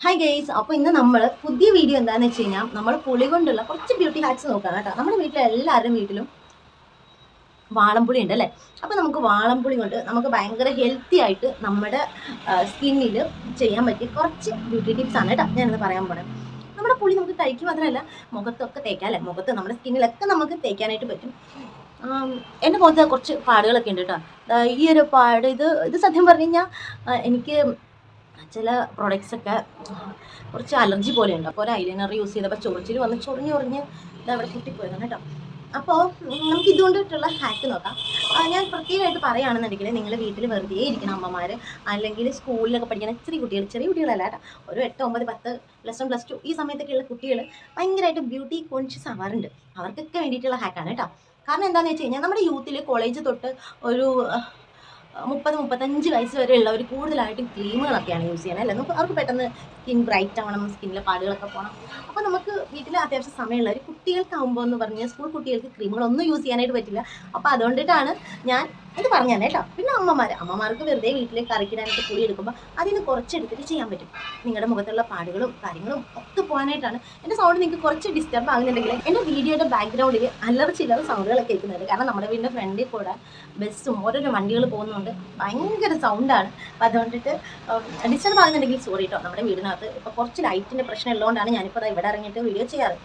Hi guys, അപ്പോൾ ഇന്ന് നമ്മൾ പുതിയ വീഡിയോ എന്താണെന്ന് വെച്ച് കഴിഞ്ഞാൽ നമ്മൾ പുളി കൊണ്ടുള്ള കുറച്ച് ബ്യൂട്ടി ഹാക്സ് നോക്കാം കേട്ടോ. നമ്മുടെ വീട്ടിലെ എല്ലാവരുടെ വീട്ടിലും വാളംപുളി ഉണ്ട് അല്ലേ. അപ്പോൾ നമുക്ക് വാളംപുളി കൊണ്ട് നമുക്ക് ഭയങ്കര ഹെൽത്തി ആയിട്ട് നമ്മുടെ സ്കിന്നിൽ ചെയ്യാൻ പറ്റിയ കുറച്ച് ബ്യൂട്ടി ടിപ്സ് ആണ് കേട്ടോ ഞാനിന്ന് പറയാൻ പോണത്. നമ്മുടെ പുളി നമുക്ക് കഴിക്കുക മാത്രമല്ല മുഖത്തൊക്കെ തേക്കാം അല്ലേ. മുഖത്ത് നമ്മുടെ സ്കിന്നിലൊക്കെ നമുക്ക് തേക്കാനായിട്ട് പറ്റും. എൻ്റെ മുഖത്ത് കുറച്ച് പാടുകളൊക്കെ ഉണ്ട് കേട്ടോ. ഈ ഒരു പാട് ഇത് സത്യം പറഞ്ഞു കഴിഞ്ഞാൽ എനിക്ക് ചില പ്രൊഡക്ട്സൊക്കെ കുറച്ച് അലർജി പോലെയുണ്ട്. അപ്പോൾ ഒരു ഐലൈനർ യൂസ് ചെയ്തപ്പോൾ ചൊറിച്ചിൽ വന്ന് ചൊറിഞ്ഞ് ഇതവിടെ പൊട്ടിപ്പോയതാണ് കേട്ടോ. അപ്പോൾ നമുക്ക് ഇതുകൊണ്ടിട്ടുള്ള ഹാക്ക് നോക്കാം. ഞാൻ പ്രത്യേകമായിട്ട് പറയുകയാണെന്നുണ്ടെങ്കിൽ നിങ്ങൾ വീട്ടിൽ വെറുതെ ഇരിക്കുന്ന അമ്മമാർ, അല്ലെങ്കിൽ സ്കൂളിലൊക്കെ പഠിക്കുന്ന ചെറിയ കുട്ടികളല്ല കേട്ടോ, ഒരു 8, 9, 10, +1, +2 ഈ സമയത്തൊക്കെയുള്ള കുട്ടികൾ ഭയങ്കരമായിട്ട് ബ്യൂട്ടി കോൺഷ്യസ് ആവാറുണ്ട്. അവർക്കൊക്കെ വേണ്ടിയിട്ടുള്ള ഹാക്കാണ് കേട്ടോ. കാരണം എന്താണെന്ന് വെച്ച് കഴിഞ്ഞാൽ നമ്മുടെ യൂത്തിൽ കോളേജ് തൊട്ട് ഒരു 30-35 വയസ്സ് വരെയുള്ള ഒരു കൂടുതലായിട്ടും ക്രീമുകളൊക്കെയാണ് യൂസ് ചെയ്യണത് അല്ലേ. നമുക്ക് അവർക്ക് പെട്ടെന്ന് സ്കിൻ ബ്രൈറ്റ് ആവണം, സ്കിന്നിലെ പാടുകളൊക്കെ പോകണം. അപ്പോൾ നമുക്ക് വീട്ടിൽ അത്യാവശ്യം സമയമുള്ള ഒരു കുട്ടികൾക്കാവുമ്പോൾ എന്ന് പറഞ്ഞാൽ സ്കൂൾ കുട്ടികൾക്ക് ക്രീമുകളൊന്നും യൂസ് ചെയ്യാനായിട്ട് പറ്റില്ല. അപ്പോൾ അതുകൊണ്ടിട്ടാണ് ഞാൻ ഇത് പറഞ്ഞു തന്നെ കേട്ടോ. പിന്നെ അമ്മമാർക്ക് വെറുതെ വീട്ടിലേക്ക് കറിക്കിടാനായിട്ട് പുളി എടുക്കുമ്പോൾ അതിന് കുറച്ചെടുത്തിട്ട് ചെയ്യാൻ പറ്റും. നിങ്ങളുടെ മുഖത്തുള്ള പാടുകളും കാര്യങ്ങളും ഒക്കെ പോകാനായിട്ടാണ്. എൻ്റെ സൗണ്ട് നിങ്ങൾക്ക് കുറച്ച് ഡിസ്റ്റർബ് ആകുന്നുണ്ടെങ്കിൽ എൻ്റെ വീഡിയോയുടെ ബാക്ക്ഗ്രൗണ്ടിൽ ചില്ലറ സൗണ്ടുകളൊക്കെ കേൾക്കുന്നുണ്ട്. കാരണം നമ്മുടെ വീടിൻ്റെ ഫ്രണ്ടിൽ കൂടെ ബസ്സും ഓരോരോ വണ്ടികൾ പോകുന്നുണ്ട്, ഭയങ്കര സൗണ്ടാണ്. അപ്പം അതുകൊണ്ടിട്ട് ഡിസ്റ്റർബ് ആകുന്നുണ്ടെങ്കിൽ സോറി കേട്ടോ. നമ്മുടെ വീടിനകത്ത് ഇപ്പോൾ കുറച്ച് ലൈറ്റിൻ്റെ പ്രശ്നം ഉള്ളതുകൊണ്ടാണ് ഞാനിപ്പോൾ ഇവിടെ ഇറങ്ങിയിട്ട് വീഡിയോ ചെയ്യാറ്.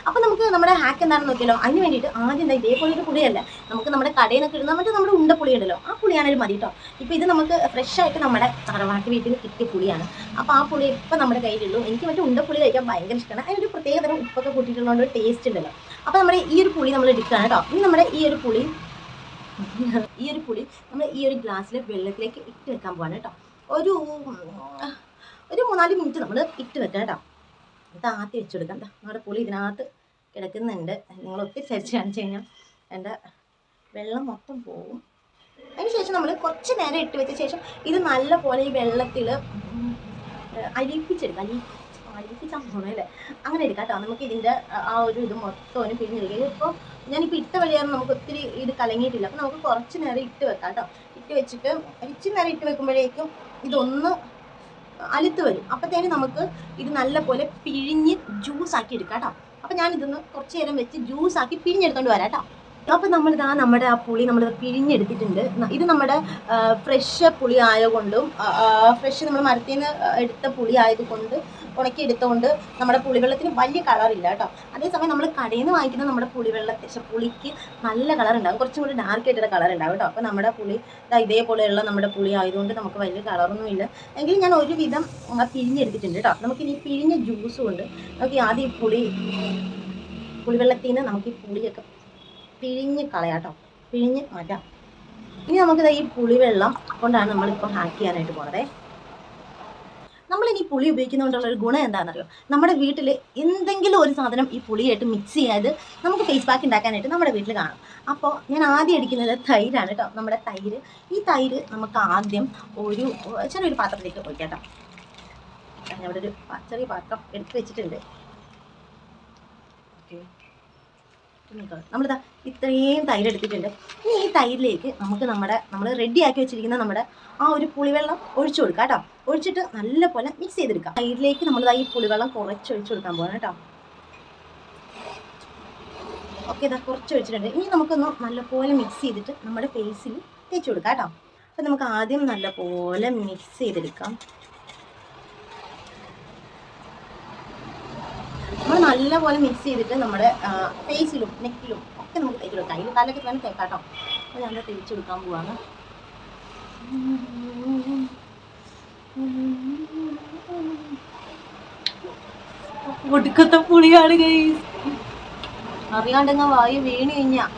അപ്പോൾ നമുക്ക് നമ്മുടെ ഹാക്ക് എന്താണെന്ന് നോക്കിയാലോ. അതിന് വേണ്ടിയിട്ട് ആദ്യം ഇതേപോലെ ഒരു പുളിയല്ല, നമുക്ക് നമ്മുടെ കടയിൽ നിന്നൊക്കെ ഇടുന്ന നമ്മുടെ ഉണ്ടപ്പുളി ഉണ്ടല്ലോ, ആ പുളിയാണെങ്കിലും മതി കേട്ടോ. ഇപ്പോൾ ഇത് നമുക്ക് ഫ്രഷ് ആയിട്ട് നമ്മുടെ തറവാട്ട് വീട്ടിൽ കിട്ടിയ പുളിയാണ്. അപ്പോൾ ആ പുളി ഇപ്പം നമ്മുടെ കയ്യിലുള്ളൂ. എനിക്ക് മറ്റേ ഉണ്ടപ്പുളി കഴിക്കാൻ ഭയങ്കര ഇഷ്ടമാണ്. അതിനൊരു പ്രത്യേകതരം ഉപ്പൊക്കെ കൂട്ടിയിട്ടുള്ളതുകൊണ്ട് ടേസ്റ്റ് ഉണ്ടല്ലോ. അപ്പോൾ നമ്മുടെ ഈ ഒരു പുളി നമ്മൾ എടുക്കുകയാണ് കേട്ടോ. ഇനി നമ്മുടെ ഈ ഒരു പുളി നമ്മൾ ഈ ഒരു ഗ്ലാസ്സിൽ വെള്ളത്തിലേക്ക് ഇട്ട് വെക്കാൻ പോവാണ് കേട്ടോ. ഒരു 3-4 മിനിറ്റ് നമ്മൾ ഇട്ട് വെക്കാം കേട്ടോ. ഇത് ആദ്യം വെച്ച് കൊടുക്കാം. നമ്മുടെ പുളി ഇതിനകത്ത് കിടക്കുന്നുണ്ട്. നിങ്ങൾ ഒത്തിരി ചരിച്ച് കാണിച്ചു കഴിഞ്ഞാൽ എൻ്റെ വെള്ളം മൊത്തം പോകും. അതിന് ശേഷം നമ്മൾ കുറച്ച് നേരം ഇട്ട് വെച്ച ശേഷം ഇത് നല്ല പോലെ ഈ വെള്ളത്തിൽ അലിയിപ്പിച്ചാൽ പോകണല്ലേ, അങ്ങനെ എടുക്കാം കേട്ടോ. നമുക്ക് ഇതിൻ്റെ ആ ഒരു ഇത് മൊത്തം പിരിഞ്ഞെടുക്കുക. ഇപ്പോൾ ഞാനിപ്പോൾ ഇട്ട വഴിയാണ് നമുക്ക് ഒത്തിരി ഇത് കലങ്ങിയിട്ടില്ല. അപ്പോൾ നമുക്ക് കുറച്ച് നേരം ഇട്ട് വെക്കാം കേട്ടോ. ഇട്ട് വെച്ചിട്ട് ഇച്ചിരി നേരം ഇട്ട് വെക്കുമ്പോഴേക്കും ഇതൊന്ന് അലുത്ത് വരും. അപ്പോഴത്തേനും നമുക്ക് ഇത് നല്ല പോലെ പിഴിഞ്ഞ് ജ്യൂസാക്കി എടുക്കാം കേട്ടോ. അപ്പോൾ ഞാനിതൊന്ന് കുറച്ച് നേരം വെച്ച് ജ്യൂസാക്കി പിഴിഞ്ഞെടുത്തോണ്ട് വരാം കേട്ടോ. അപ്പോൾ നമ്മുടെ ആ പുളി നമ്മൾ പിഴിഞ്ഞെടുത്തിട്ടുണ്ട്. ഇത് നമ്മുടെ ഫ്രഷ് പുളി ആയതുകൊണ്ടും ഫ്രഷ് നമ്മൾ മരത്തിൽ നിന്ന് എടുത്ത പുളി ആയതുകൊണ്ട് ഉണക്കി എടുത്തുകൊണ്ട് നമ്മുടെ പുളിവെള്ളത്തിന് വലിയ കളറില്ല കേട്ടോ. അതേസമയം നമ്മൾ കടയിൽ നിന്ന് വാങ്ങിക്കുന്ന നമ്മുടെ പുളിക്ക് നല്ല കളർ ഉണ്ടാകും, കുറച്ചും കൂടി ഡാർക്ക് ആയിട്ടുള്ള കളർ ഉണ്ടാകും കേട്ടോ. അപ്പോൾ നമ്മുടെ പുളി ഇതേപോലെയുള്ള നമ്മുടെ പുളി ആയതുകൊണ്ട് നമുക്ക് വലിയ കളറൊന്നും ഇല്ല. എങ്കിലും ഞാൻ ഒരുവിധം പിഴിഞ്ഞെടുത്തിട്ടുണ്ട് കേട്ടോ. നമുക്കിനി പിഴിഞ്ഞ ജ്യൂസും ഉണ്ട്. നമുക്ക് ആദ്യം പുളിവെള്ളത്തിൽ നിന്ന് നമുക്ക് ഈ പുളിയൊക്കെ പിഴിഞ്ഞ് കളയാം കേട്ടോ, പിഴിഞ്ഞ് മാറ്റാം. ഇനി നമുക്കിത് ഈ പുളിവെള്ളം കൊണ്ടാണ് നമ്മളിപ്പോൾ ഹാക്ക് ചെയ്യാനായിട്ട് പോണത്. നമ്മളിനി പുളി ഉപയോഗിക്കുന്നതുകൊണ്ടുള്ള ഒരു ഗുണം എന്താണെന്നറിയോ. നമ്മുടെ വീട്ടിൽ എന്തെങ്കിലും ഒരു സാധനം ഈ പുളിയായിട്ട് മിക്സ് ചെയ്യാതെ നമുക്ക് ഫേസ് പാക്ക് ഉണ്ടാക്കാനായിട്ട് നമ്മുടെ വീട്ടിൽ കാണും. അപ്പോൾ ഞാൻ ആദ്യം എടുക്കുന്നത് തൈരാണ് കേട്ടോ. നമ്മുടെ ഈ തൈര് നമുക്ക് ആദ്യം ചെറിയൊരു പാത്രത്തിലേക്ക് ഒഴിക്കാം കേട്ടോ. ഞാനിവിടെ ഒരു ചെറിയ പാത്രം എടുത്ത് വെച്ചിട്ടുണ്ട്. ഓക്കെ, നമ്മളിതാ ഇത്രയും തൈര് എടുത്തിട്ടുണ്ട്. ഇനി ഈ തൈരിലേക്ക് നമുക്ക് നമ്മൾ റെഡിയാക്കി വെച്ചിരിക്കുന്ന നമ്മുടെ ആ ഒരു പുളിവെള്ളം ഒഴിച്ചു കൊടുക്കാം കേട്ടോ. ഒഴിച്ചിട്ട് നല്ലപോലെ മിക്സ് ചെയ്തെടുക്കാം. തൈരിലേക്ക് നമ്മളിതാ ഈ പുളിവെള്ളം കുറച്ച് ഒഴിച്ചു കൊടുക്കാൻ പോകാം കേട്ടോ. ഓക്കെ, ഇതാ കുറച്ച് ഒഴിച്ചിട്ടുണ്ട്. ഇനി നമുക്കൊന്ന് നല്ലപോലെ മിക്സ് ചെയ്തിട്ട് നമ്മുടെ ഫേസിൽ തേച്ച് കൊടുക്കാം കേട്ടോ. അപ്പം നമുക്ക് ആദ്യം നല്ലപോലെ മിക്സ് ചെയ്തെടുക്കാം. നമ്മൾ നല്ലപോലെ മിക്സ് ചെയ്തിട്ട് നമ്മുടെ ഫേസിലും നെക്കിലും ഒക്കെ നമുക്ക് തേച്ച് കൊടുക്കാം. അതിൽ കാലൊക്കെ വേണം തേക്കാം കേട്ടോ. അപ്പോൾ ഞാൻ തേച്ച് കൊടുക്കാൻ പോവാണ്. ഒടുക്കത്തെ പുളിയാണ് ഗൈസ്. അറിയാണ്ടെങ്ങ വായു വീണ് കഴിഞ്ഞാൽ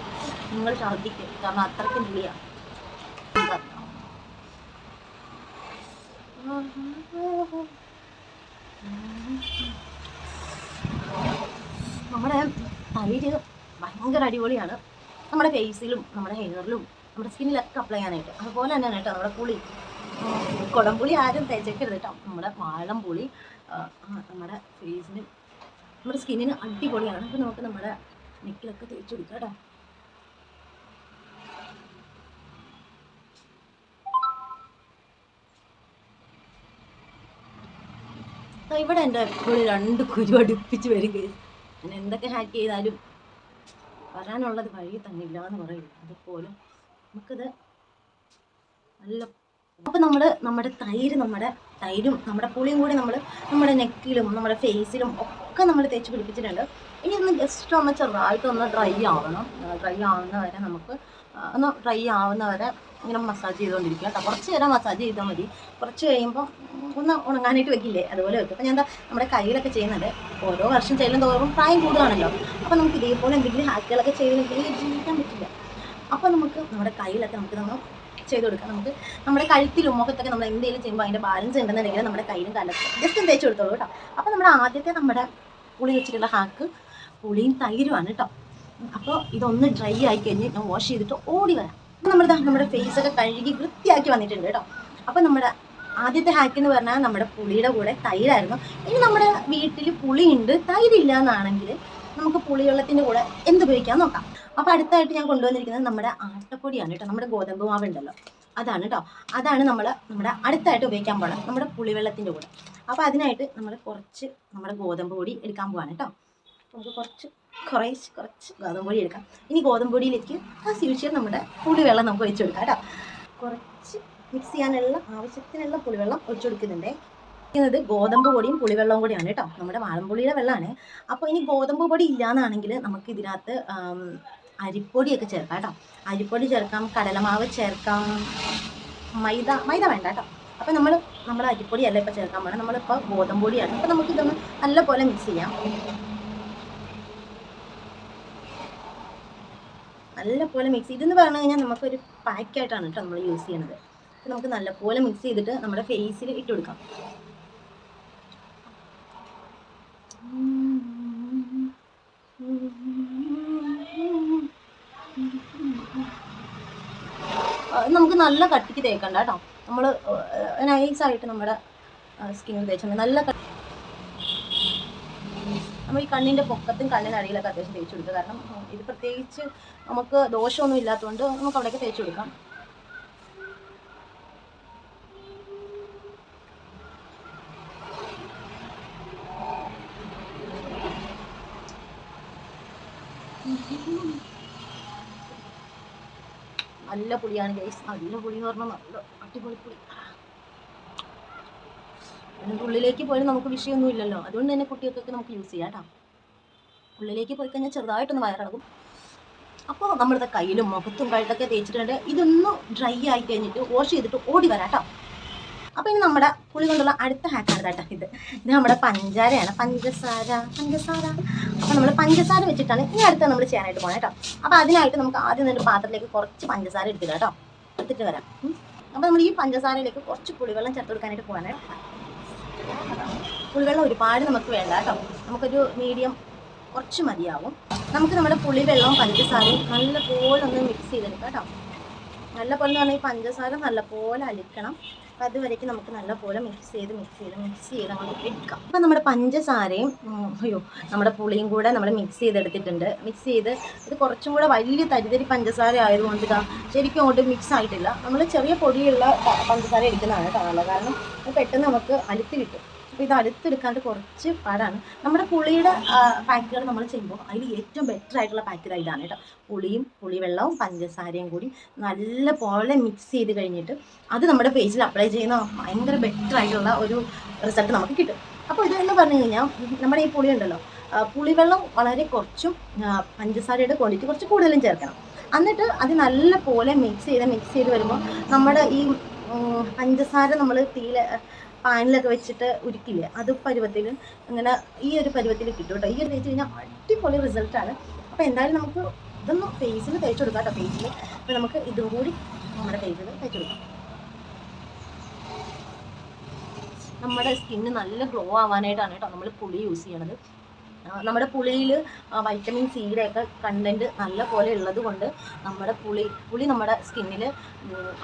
നിങ്ങൾ ഛർദ്ദിക്കും, കാരണം അത്രയ്ക്കും പുളിയാണ്. നമ്മുടെ തൈര് ഭയങ്കര അടിപൊളിയാണ് നമ്മുടെ ഫേസിലും നമ്മുടെ ഹെയറിലും നമ്മുടെ സ്കിന്നിലൊക്കെ അപ്ലൈ ചെയ്യാനായിട്ട്. അതുപോലെ തന്നെയാണ് കേട്ടോ നമ്മുടെ പുളി. കുടംപുളി ആരും തേച്ചേക്കരുത് കേട്ടോ. നമ്മുടെ വാളംപുളി നമ്മുടെ ഫേസിനും നമ്മുടെ സ്കിന്നിന് അടിപൊളിയാണ്. അപ്പോൾ നമുക്ക് നമ്മുടെ നെക്കിലൊക്കെ തേച്ച് കൊടുക്കാം കേട്ടോ. ഇവിടെ എൻ്റെ എപ്പോഴും 2 കുരു അടുപ്പിച്ച് വരും കേസ്. ഞാൻ എന്തൊക്കെ ഹാക്ക് ചെയ്താലും വരാനുള്ളത് വഴി തന്നെ ഇല്ല എന്ന് പറയും. അതുപോലെ നമുക്കിത് നല്ല അപ്പോൾ നമ്മുടെ തൈരും നമ്മുടെ പുളിയും കൂടി നമ്മുടെ നെക്കിലും നമ്മുടെ ഫേസിലും ഒക്കെ നമ്മൾ തേച്ച് പിടിപ്പിച്ചിട്ടുണ്ട്. ഇനി ഒന്ന് ജസ്റ്റ് ഒന്ന് ചെറുതായിട്ടൊന്ന് ഡ്രൈ ആവുന്നവരെ നമുക്ക് ഡ്രൈ ആവുന്നവരെ ഇങ്ങനെ മസാജ് ചെയ്തുകൊണ്ടിരിക്കുക കേട്ടോ. കുറച്ച് നേരം മസാജ് ചെയ്താൽ മതി. കുറച്ച് കഴിയുമ്പോൾ ഒന്ന് ഉണങ്ങാനായിട്ട് വെക്കില്ലേ, അതുപോലെ വെക്കും. അപ്പോൾ ഞാൻ നമ്മുടെ കയ്യിലൊക്കെ ചെയ്യുന്നത് ഓരോ വർഷം ചെല്ലും തോറും പ്രായം കൂടുകയാണല്ലോ. അപ്പോൾ നമുക്ക് ഇതേപോലെ എന്തെങ്കിലും ഹാക്കുകളൊക്കെ ചെയ്തിട്ടുണ്ടെങ്കിൽ ജീവിക്കാൻ പറ്റില്ല. അപ്പോൾ നമുക്ക് നമ്മുടെ കയ്യിലൊക്കെ നമുക്കിതൊന്ന് ചെയ്ത് കൊടുക്കാം. നമുക്ക് നമ്മുടെ കഴുത്തിലും മുഖത്തൊക്കെ നമ്മൾ എന്തെങ്കിലും ചെയ്യുമ്പോൾ അതിൻ്റെ ബാലൻസ് ഉണ്ടെന്നുണ്ടെങ്കിൽ നമ്മുടെ കയ്യിലും കാലൊക്കെ ജസ്റ്റ് തേച്ച് കൊടുത്തോളൂ കേട്ടോ. അപ്പോൾ നമ്മുടെ ആദ്യത്തെ നമ്മുടെ പുളി വെച്ചിട്ടുള്ള ഹാക്ക് പുളിയും തൈരുമാണ് കേട്ടോ. അപ്പോൾ ഇതൊന്ന് ഡ്രൈ ആയി കഴിഞ്ഞ് ഞാൻ വാഷ് ചെയ്തിട്ട് ഓടി വരാം. അപ്പോൾ നമ്മുടെ ഫേസൊക്കെ കഴുകി വൃത്തിയാക്കി വന്നിട്ടുണ്ട് കേട്ടോ. അപ്പോൾ നമ്മുടെ ആദ്യത്തെ ഹാക്ക് എന്ന് പറഞ്ഞാൽ നമ്മുടെ പുളിയുടെ കൂടെ തൈരായിരുന്നു. ഇനി നമ്മുടെ വീട്ടിൽ പുളിയുണ്ട് തൈരില്ല എന്നാണെങ്കിൽ നമുക്ക് പുളിവെള്ളത്തിൻ്റെ കൂടെ എന്തുപയോഗിക്കാൻ നോക്കാം. അപ്പോൾ അടുത്തായിട്ട് ഞാൻ കൊണ്ടുവന്നിരിക്കുന്നത് നമ്മുടെ ആട്ടപ്പൊടിയാണ് കേട്ടോ. നമ്മുടെ ഗോതമ്പ് മാവ് ഉണ്ടല്ലോ, അതാണ് കേട്ടോ. അതാണ് നമ്മുടെ അടുത്തായിട്ട് ഉപയോഗിക്കാൻ പോകണം നമ്മുടെ പുളിവെള്ളത്തിൻ്റെ കൂടെ. അപ്പോൾ അതിനായിട്ട് നമ്മൾ കുറച്ച് നമ്മുടെ ഗോതമ്പ് പൊടി എടുക്കാൻ പോവാണ് കേട്ടോ. നമുക്ക് കുറച്ച് ഗോതമ്പ് പൊടി എടുക്കാം. ഇനി ഗോതമ്പ് പൊടിയിലേക്ക് ആസ് യൂഷ്വൽ നമ്മുടെ പുളിവെള്ളം നമുക്ക് ഒഴിച്ചു കൊടുക്കാം കേട്ടോ. കുറച്ച് മിക്സ് ചെയ്യാനുള്ള ആവശ്യത്തിനുള്ള പുളിവെള്ളം ഒഴിച്ചു കൊടുക്കുന്നുണ്ട്. ഇത് ഗോതമ്പ് പൊടിയും പുളിവെള്ളവും കൂടിയാണ് കേട്ടോ. നമ്മുടെ വാളംപുളിയുടെ വെള്ളമാണ്. അപ്പോൾ ഇനി ഗോതമ്പ് പൊടി ഇല്ലയെന്നാണെങ്കിൽ നമുക്ക് ഇതിനകത്ത് അരിപ്പൊടിയൊക്കെ ചേർക്കാം കേട്ടോ. അരിപ്പൊടി ചേർക്കാം, കടലമാവ് ചേർക്കാം, മൈദ വേണ്ട കേട്ടോ. അപ്പോൾ നമ്മൾ അരിപ്പൊടിയല്ല ഇപ്പോൾ ചേർക്കാൻ പോകണം, നമ്മളിപ്പോൾ ഗോതമ്പ് പൊടിയാണ്. അപ്പോൾ നമുക്കിതൊന്ന് നല്ലപോലെ മിക്സ് ചെയ്യാം. നല്ലപോലെ മിക്സ് ഇതെന്ന് പറഞ്ഞു കഴിഞ്ഞാൽ നമുക്കൊരു പാക്കായിട്ടാണ് കേട്ടോ നമ്മൾ യൂസ് ചെയ്യണത്. അപ്പോൾ നമുക്ക് നല്ലപോലെ മിക്സ് ചെയ്തിട്ട് നമ്മുടെ ഫേസിൽ ഇട്ട് കൊടുക്കാം. നമുക്ക് നല്ല കട്ടിക്ക് തേക്കണ്ട കേട്ടോ. നമ്മൾ നൈസായിട്ട് നമ്മുടെ സ്കിന്നിൽ തേച്ചാൽ നല്ല നമ്മൾ ഈ കണ്ണിൻ്റെ പൊക്കത്തും കണ്ണിനടിയിലൊക്കെ അത്യാവശ്യം തേച്ച് കൊടുക്കുക. കാരണം ഇത് പ്രത്യേകിച്ച് നമുക്ക് ദോഷമൊന്നും ഇല്ലാത്തതുകൊണ്ട് നമുക്ക് അവിടെയൊക്കെ തേച്ച് കൊടുക്കാം. നല്ല പുളിയാണ് ഗൈസ്. നല്ല പുളി എന്ന് പറഞ്ഞാൽ നല്ല അടിപൊളി പുളി. അതിൻ്റെ ഉള്ളിലേക്ക് പോയാലും നമുക്ക് വിഷയമൊന്നും ഇല്ലല്ലോ, അതുകൊണ്ട് തന്നെ കുട്ടികൾക്കൊക്കെ നമുക്ക് യൂസ് ചെയ്യാം കേട്ടോ. ഉള്ളിലേക്ക് പോയി കഴിഞ്ഞാൽ ചെറുതായിട്ടൊന്ന് വയറിളകും. അപ്പോൾ നമ്മളിത് കയ്യിലും മുഖത്തും കഴുത്തൊക്കെ തേച്ചിട്ടുണ്ട്. ഇതൊന്ന് ഡ്രൈ ആയി കഴിഞ്ഞിട്ട് വാഷ് ചെയ്തിട്ട് ഓടി വരാം കേട്ടോ. അപ്പോൾ ഇനി നമ്മുടെ പുളി കൊണ്ടുള്ള അടുത്ത ഹാക്കാണ് കേട്ടോ. ഇത് നമ്മുടെ പഞ്ചസാരയാണ്. പഞ്ചസാര. അപ്പോൾ നമ്മൾ പഞ്ചസാര വെച്ചിട്ടാണ് ഇനി അടുത്ത നമ്മൾ ചെയ്യാനായിട്ട് പോകണം കേട്ടോ. അപ്പോൾ അതിനായിട്ട് നമുക്ക് ആദ്യം ഒരു പാത്രത്തിലേക്ക് കുറച്ച് പഞ്ചസാര എടുത്തില്ല കേട്ടോ, എടുത്തിട്ട് വരാം. അപ്പോൾ നമ്മൾ ഈ പഞ്ചസാരയിലേക്ക് കുറച്ച് പുളിവെള്ളം ചേർത്ത് കൊടുക്കാനായിട്ട് പോകാനാണ്. പുളിവെള്ളം ഒരുപാട് നമുക്ക് വേണ്ട കേട്ടോ, നമുക്കൊരു മീഡിയം കുറച്ച് മതിയാവും. നമുക്ക് നമ്മുടെ പുളിവെള്ളവും പഞ്ചസാരയും നല്ലപോലെ ഒന്ന് മിക്സ് ചെയ്തെടുക്കാം കേട്ടോ. നല്ലപോലെ എന്ന് പറഞ്ഞാൽ ഈ പഞ്ചസാര നല്ലപോലെ അലിക്കണം. അപ്പോൾ അതുവരേക്കും നമുക്ക് നല്ലപോലെ മിക്സ് ചെയ്ത് അങ്ങോട്ട് എടുക്കാം. അപ്പോൾ നമ്മുടെ പഞ്ചസാരയും നമ്മുടെ പുളിയും കൂടെ നമ്മൾ മിക്സ് ചെയ്തെടുത്തിട്ടുണ്ട്. മിക്സ് ചെയ്ത് ഇത് കുറച്ചും കൂടെ വലിയ തരിതരി പഞ്ചസാര ആയതുകൊണ്ട് ഇതാ ശരിക്കും അങ്ങോട്ട് മിക്സ് ആയിട്ടില്ല. നമ്മൾ ചെറിയ പൊടിയുള്ള പഞ്ചസാര എടുക്കുന്നതാണ് കേട്ടോ, കാരണം അത് പെട്ടെന്ന് നമുക്ക് അലുത്ത് കിട്ടും. അപ്പോൾ ഇത് അടുത്തെടുക്കാണ്ട് കുറച്ച് പാടാണ്. നമ്മുടെ പുളിയുടെ പാക്കുകൾ നമ്മൾ ചെയ്യുമ്പോൾ അതിൽ ഏറ്റവും ബെറ്റർ ആയിട്ടുള്ള പാക്ക് ഇതാണ് കേട്ടോ. പുളിവെള്ളവും പഞ്ചസാരയും കൂടി നല്ല പോലെ മിക്സ് ചെയ്ത് കഴിഞ്ഞിട്ട് അത് നമ്മുടെ ഫേസിൽ അപ്ലൈ ചെയ്യുന്ന ഭയങ്കര ബെറ്റർ ആയിട്ടുള്ള ഒരു റിസൾട്ട് നമുക്ക് കിട്ടും. അപ്പോൾ ഇതെന്ന് പറഞ്ഞു കഴിഞ്ഞാൽ നമ്മുടെ ഈ പുളി ഉണ്ടല്ലോ, പുളിവെള്ളം വളരെ കുറച്ചും പഞ്ചസാരയുടെ ക്വാണ്ടിറ്റി കുറച്ച് കൂടുതലും ചേർക്കണം. എന്നിട്ട് അത് നല്ല പോലെ മിക്സ് ചെയ്ത് വരുമ്പോൾ നമ്മുടെ ഈ പഞ്ചസാര നമ്മൾ പാനിലൊക്കെ വെച്ചിട്ട് ഉരുക്കില്ലേ, അത് പരുവത്തിൽ അങ്ങനെ ഈ ഒരു പരുവത്തിൽ കിട്ടും കേട്ടോ. ഈ ഒരു തേച്ച് കഴിഞ്ഞാൽ അടിപൊളി റിസൾട്ടാണ്. അപ്പോൾ എന്തായാലും നമുക്ക് ഇതൊന്ന് ഫേസിൽ തേച്ച് കൊടുക്കാം കേട്ടോ. ഫേസിൽ അപ്പോൾ നമുക്ക് ഇതും കൂടി നമ്മുടെ ഫേസിൽ തേച്ച് കൊടുക്കാം. നമ്മുടെ സ്കിന്ന് നല്ല ഗ്ലോ ആവാനായിട്ടാണ് കേട്ടോ നമ്മൾ പുളി യൂസ് ചെയ്യണത്. നമ്മുടെ പുളിയിൽ വൈറ്റമിൻ സിയുടെ ഒക്കെ കണ്ടൻറ്റ് നല്ല പോലെ ഉള്ളത് കൊണ്ട് നമ്മുടെ പുളി നമ്മുടെ സ്കിന്നിൽ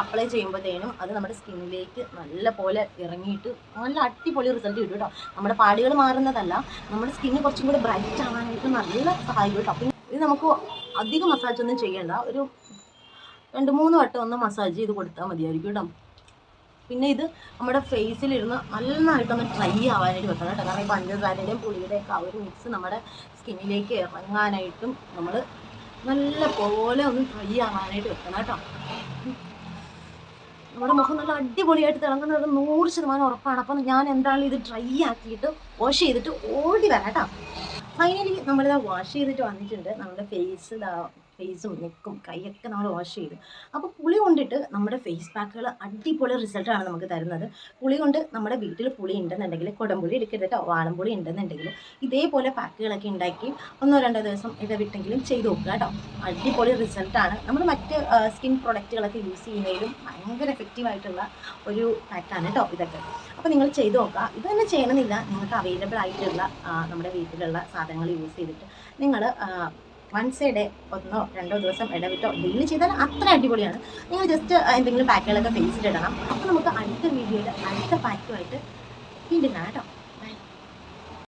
അപ്ലൈ ചെയ്യുമ്പോഴത്തേനും അത് നമ്മുടെ സ്കിന്നിലേക്ക് നല്ല പോലെ ഇറങ്ങിയിട്ട് നല്ല അടിപൊളി റിസൾട്ട് കിട്ടും കേട്ടോ. നമ്മുടെ പാടുകൾ മാറുന്നതല്ല, നമ്മുടെ സ്കിന്ന് കുറച്ചും കൂടി ബ്രൈറ്റ് ആവാനായിട്ട് നല്ല സഹായിക്കും കേട്ടോ. അപ്പം ഇത് നമുക്ക് അധികം മസാജ് ഒന്നും ചെയ്യേണ്ട, ഒരു 2-3 വട്ടം ഒന്ന് മസാജ് ചെയ്ത് കൊടുത്താൽ മതിയായിരിക്കും കേട്ടോ. പിന്നെ ഇത് നമ്മുടെ ഫേസിലിരുന്ന് നന്നായിട്ടൊന്ന് ഡ്രൈ ആവാനായിട്ട് വെക്കണം കേട്ടോ. കാരണം ഈ പഞ്ചസാരയുടെയും പുളിയുടെയൊക്കെ ആ ഒരു മിക്സ് നമ്മുടെ സ്കിന്നിലേക്ക് ഇറങ്ങാനായിട്ടും നമ്മൾ നല്ല പോലെ ഒന്ന് ഡ്രൈ ആവാനായിട്ട് വെക്കണം കേട്ടോ. നമ്മുടെ മുഖം നല്ല അടിപൊളിയായിട്ട് തിളങ്ങുന്നത് 100% ഉറപ്പാണ്. അപ്പം ഞാൻ എന്തായാലും ഇത് ഡ്രൈ ആക്കിയിട്ട് വാഷ് ചെയ്തിട്ട് ഓടി വരാം കേട്ടോ. ഫൈനലി നമ്മളിതാ വാഷ് ചെയ്തിട്ട് വന്നിട്ടുണ്ട്. നമ്മുടെ ഫേസും നെക്കും കൈയൊക്കെ നമ്മൾ വാഷ് ചെയ്തു. അപ്പോൾ പുളി കൊണ്ടിട്ട് നമ്മുടെ ഫേസ് പാക്കുകൾ അടിപൊളി റിസൾട്ടാണ് നമുക്ക് തരുന്നത്. പുളി കൊണ്ട് നമ്മുടെ വീട്ടിൽ പുളി ഉണ്ടെന്നുണ്ടെങ്കിൽ കുടംപുളി എടുക്കരുത് കേട്ടോ. വാളംപുളി ഉണ്ടെന്നുണ്ടെങ്കിൽ ഇതേപോലെ പാക്കുകളൊക്കെ ഉണ്ടാക്കി 1-2 ദിവസം ഇടവിട്ടെങ്കിലും ചെയ്ത് നോക്കുക കേട്ടോ. അടിപൊളി റിസൾട്ടാണ്. നമ്മൾ മറ്റ് സ്കിൻ പ്രൊഡക്റ്റുകളൊക്കെ യൂസ് ചെയ്യുന്നതിലും ഭയങ്കര എഫക്റ്റീവായിട്ടുള്ള ഒരു പാക്കാണ് കേട്ടോ ഇതൊക്കെ. അപ്പോൾ നിങ്ങൾ ചെയ്ത് നോക്കുക. ഇത് തന്നെ ചെയ്യണമെന്നില്ല, നിങ്ങൾക്ക് അവൈലബിൾ ആയിട്ടുള്ള നമ്മുടെ വീട്ടിലുള്ള സാധനങ്ങൾ യൂസ് ചെയ്തിട്ട് നിങ്ങൾ വൺസ് എ ഡേ 1-2 ദിവസം ഇടവിട്ടോ ഡെയിലി ചെയ്താൽ അത്ര അടിപൊളിയാണ്. നിങ്ങൾ ജസ്റ്റ് എന്തെങ്കിലും പാക്കുകളൊക്കെ ഫേസിലിടണം. അപ്പോൾ നമുക്ക് അടുത്ത വീഡിയോയിൽ അടുത്ത പാക്കുമായിട്ട് വീണ്ടും കാണാം കേട്ടോ.